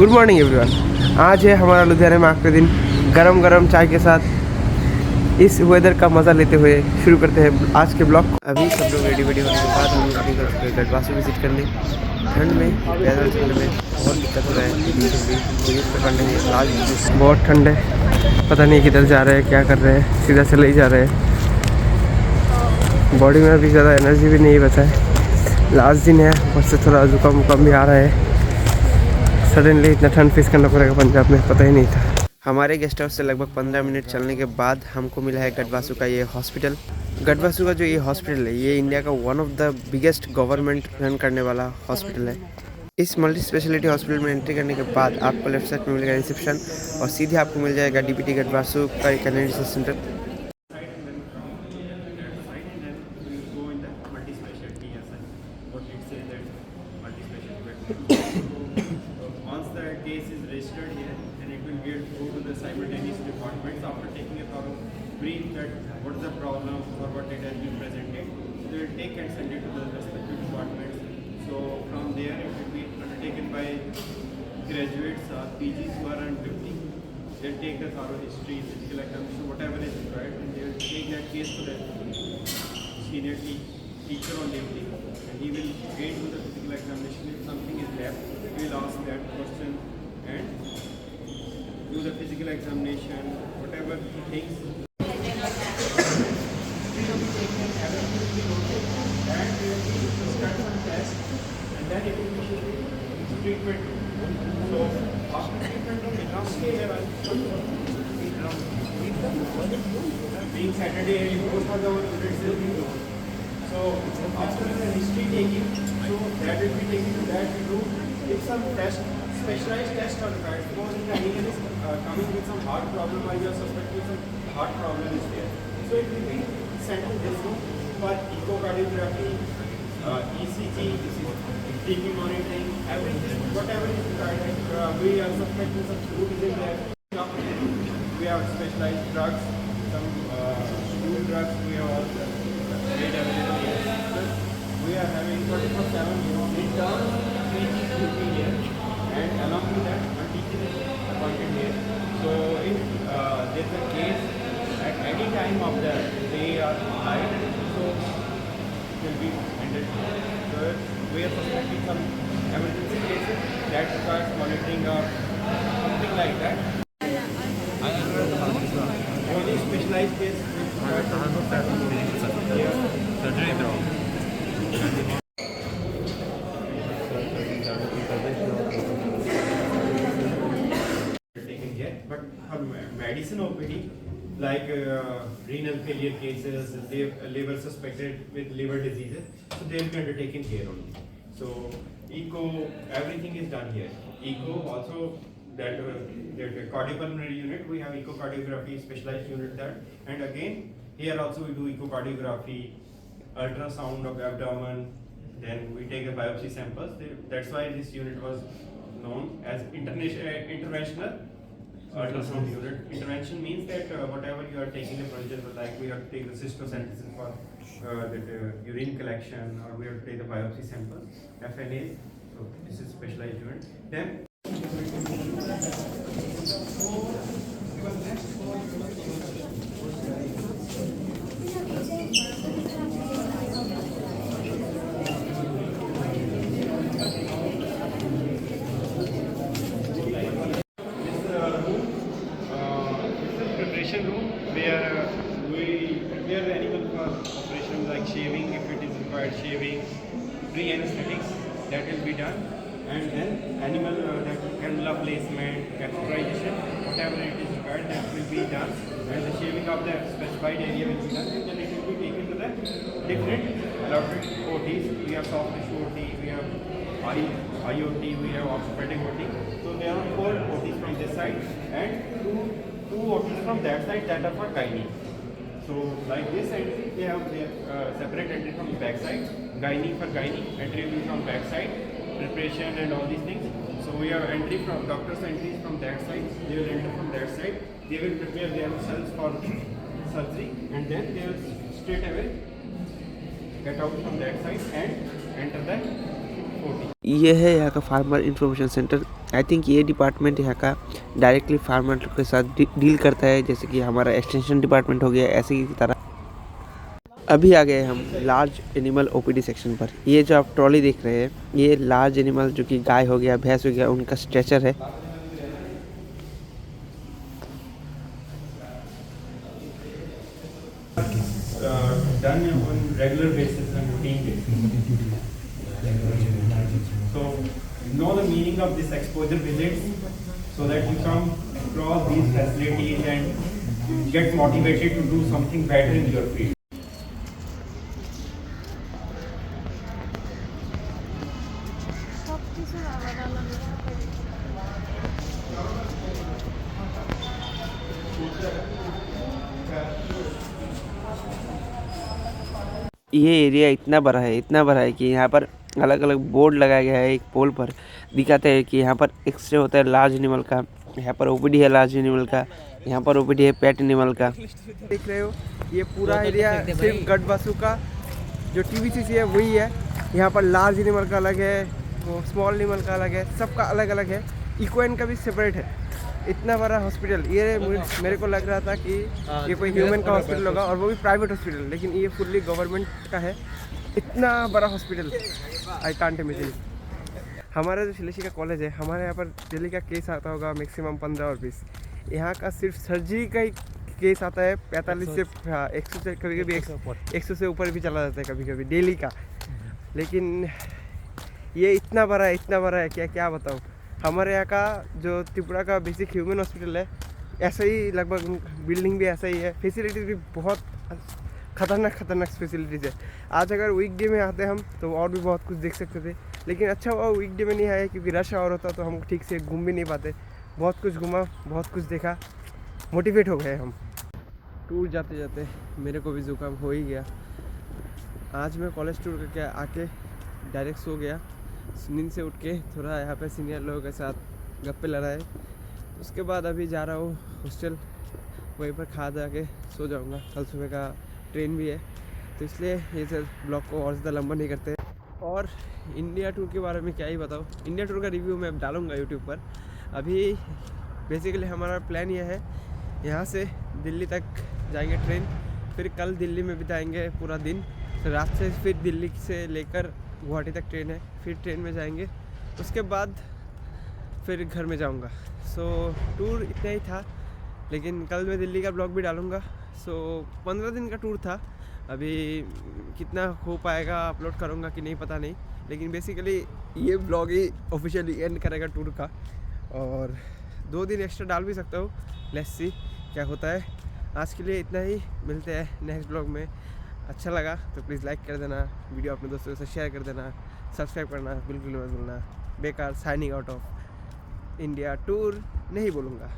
Good morning everyone. आज है हमारा लुधियाना में आखिरी दिन। गरम गरम चाय के साथ इस वेदर का मज़ा लेते हुए शुरू करते हैं आज के ब्लॉग। अभी सब लोग रेडी होने के बाद हम अभी गढ़वासू विजिट करने। ठंड में पैदल चलने में बहुत दिक्कत हो रहा है। आज बहुत ठंड है, पता नहीं किधर जा रहे हैं, क्या कर रहे हैं, सीधा चले ही जा रहे हैं। बॉडी में अभी ज़्यादा एनर्जी भी नहीं बचा है। लास्ट दिन है, उससे थोड़ा जुकाम उकाम भी आ रहा है। सडनली इतना ठंड फेस करना पड़ेगा पंजाब में, पता ही नहीं था। हमारे गेस्ट हाउस से लगभग 15 मिनट चलने के बाद हमको मिला है गढ़वासू का ये हॉस्पिटल। गढ़वासू का जो ये हॉस्पिटल है, ये इंडिया का one of the biggest government run करने वाला हॉस्पिटल है। इस मल्टी स्पेशलिटी हॉस्पिटल में एंट्री करने के बाद आपको लेफ्ट साइड में मिलेगा रिसेप्शन और सीधे आपको मिल जाएगा डीपीटी गढ़वासू का एक analysis centre. Case is registered here, and it will go to the simultaneous departments after taking a thorough brief that what is the problem or what it has been presented. They will take and send it to the respective departments. So from there it will be undertaken by graduates or PGs who are on duty. They will take the thorough history, physical examination, whatever is required, and they will take that case to the senior teacher on duty, and he will again do the physical examination. If something is left, he will ask that question and do the physical examination, whatever he thinks. And we will start some test, and then it will be treatment. So after treatment, last day being Saturday, most of the students will be gone. So after the history taking, so that will be taken to that we do if some test, specialized test are required. Suppose if anyone is coming with some heart problem or you are suspecting some heart problem is there, so it will be sent to this room for echocardiography, ECG, TB monitoring, everything, whatever is required. We are suspecting some fluid is there. We have specialized drugs, some stool drugs. We have all made available here. We are having 24/7 return PG duty here, and along with that, a teacher is appointed here. So if there is a case at any time of the day or night, so it will be handled here. So if we are suspecting some emergency cases that requires monitoring or something like that. Only specialized case which requires surgery draw. But for medicine OPD, like renal failure cases, liver suspected with liver diseases, so they will be undertaken here only. So echo, everything is done here. Echo also, that cardiopulmonary unit, we have echocardiography specialized unit there, and again here also we do echocardiography, ultrasound of abdomen, then we take the biopsy samples. That's why this unit was known as interventional ultrasound unit. Intervention means that whatever you are taking the procedure, like we have to take the cystocentesis for urine collection, or we have to take the biopsy sample, FNA. So this is specialized unit. Then room where we prepare the animal for operation, like shaving if it is required, shaving, pre-anesthetics, that will be done, and then animal that cannula placement, catheterization, whatever it is required, that will be done, and the shaving of the specified area will be done, and then it will be taken to the different allotted OTs. We have soft tissue OT, we have IOT, we have orthopedic OT. So there are 4 OTs from this side and two OTs from that side that are for gynae. So like this entry, they have separate entry from back side. Gynae for gynae, entry will be from back side, preparation and all these things. So we have entry from doctor's entries from that side. They will enter from that side. They will prepare themselves for surgery, and then they will straight away get out from that side and enter the ये है यहाँ का farmer information centre. I think ये department यहाँ का directly farmer के साथ deal करता है, जैसे कि हमारा एक्सटेंशन डिपार्टमेंट हो गया, ऐसे की तरह। अभी आ गए हम लार्ज एनिमल ओपीडी सेक्शन पर। ये जो आप ट्रॉली देख रहे हैं, ये लार्ज एनिमल जो कि गाय हो गया, भैंस हो गया, उनका स्ट्रेचर है। Done on regular basis and routine basis. So know the meaning of this exposure visits so that you come across these facilities and get motivated to do something better in your field. ये area इतना बड़ा है कि यहाँ पर अलग अलग board लगाया गया है। एक पोल पर दिखाते हैं कि यहाँ पर एक्सरे होता है लार्ज एनिमल का, यहाँ पर ओपीडी है लार्ज एनिमल का, यहाँ पर ओपीडी है पेट एनिमल का। देख रहे हो ये पूरा एरिया सिर्फ गढ़वासु का जो टीवीसीसी है वही है। यहाँ पर लार्ज एनिमल का अलग है, वो स्मॉल एनिमल का अलग है, सबका अलग अलग है। इक्वाइन का भी सेपरेट है। इतना बड़ा हॉस्पिटल, ये मेरे को लग रहा था कि ये कोई ह्यूमन का हॉस्पिटल होगा और वो भी प्राइवेट हॉस्पिटल, लेकिन ये फुल्ली गवर्नमेंट का है। इतना बड़ा हॉस्पिटल, आई कांट इमेजिन। हमारा जो शिलेशी का कॉलेज है, हमारे यहाँ पर डेली का केस आता होगा मैक्सिमम 15 और 20। यहाँ का सिर्फ सर्जरी का ही केस आता है 45 से 100 से, कभी कभी 100 से ऊपर भी चला जाता है कभी कभी डेली का। लेकिन ये इतना बड़ा है क्या बताऊँ। हमारे यहाँ का जो त्रिपुरा का बेसिक ह्यूमन हॉस्पिटल है, ऐसा ही लगभग बिल्डिंग भी ऐसा ही है, फैसिलिटीज़ भी बहुत खतरनाक फैसिलिटीज़ है। आज अगर वीकडे में आते हम तो और भी बहुत कुछ देख सकते थे, लेकिन अच्छा हुआ वीकडे में नहीं आया क्योंकि रश आवर होता तो हम ठीक से घूम भी नहीं पाते। बहुत कुछ घूमा, बहुत कुछ देखा, मोटिवेट हो गए हम। टूर जाते जाते मेरे को भी जुकाम हो ही गया। आज मैं कॉलेज टूर करके आके डायरेक्ट सो गया। नींद से उठ के थोड़ा यहाँ पे सीनियर लोगों के साथ गप्पे लड़ाए। उसके बाद अभी जा रहा हूँ हॉस्टल, वहीं पर खा जा के सो जाऊँगा। कल सुबह का ट्रेन भी है, तो इसलिए ये सब ब्लॉग को और ज़्यादा लंबा नहीं करते। और इंडिया टूर के बारे में क्या ही बताऊँ, इंडिया टूर का रिव्यू मैं डालूँगा यूट्यूब पर। अभी बेसिकली हमारा प्लान यह है, यहाँ से दिल्ली तक जाएंगे ट्रेन, फिर कल दिल्ली में बिताएंगे पूरा दिन। तो रात से फिर दिल्ली से लेकर गुवाहाटी तक ट्रेन है, फिर ट्रेन में जाएंगे। उसके बाद फिर घर में जाऊंगा। सो टूर इतना ही था, लेकिन कल मैं दिल्ली का ब्लॉग भी डालूंगा। सो 15 दिन का टूर था। अभी कितना हो पाएगा अपलोड करूंगा कि नहीं पता नहीं, लेकिन बेसिकली ये ब्लॉग ही ऑफिशियली एंड करेगा टूर का। और 2 दिन एक्स्ट्रा डाल भी सकता हूँ, लेट्स सी क्या होता है। आज के लिए इतना ही, मिलते हैं नेक्स्ट ब्लॉग में। अच्छा लगा तो प्लीज़ लाइक कर देना, वीडियो अपने दोस्तों के साथ शेयर कर देना, सब्सक्राइब करना बिल्कुल मत भूलना। बेकार signing out of India tour नहीं बोलूँगा।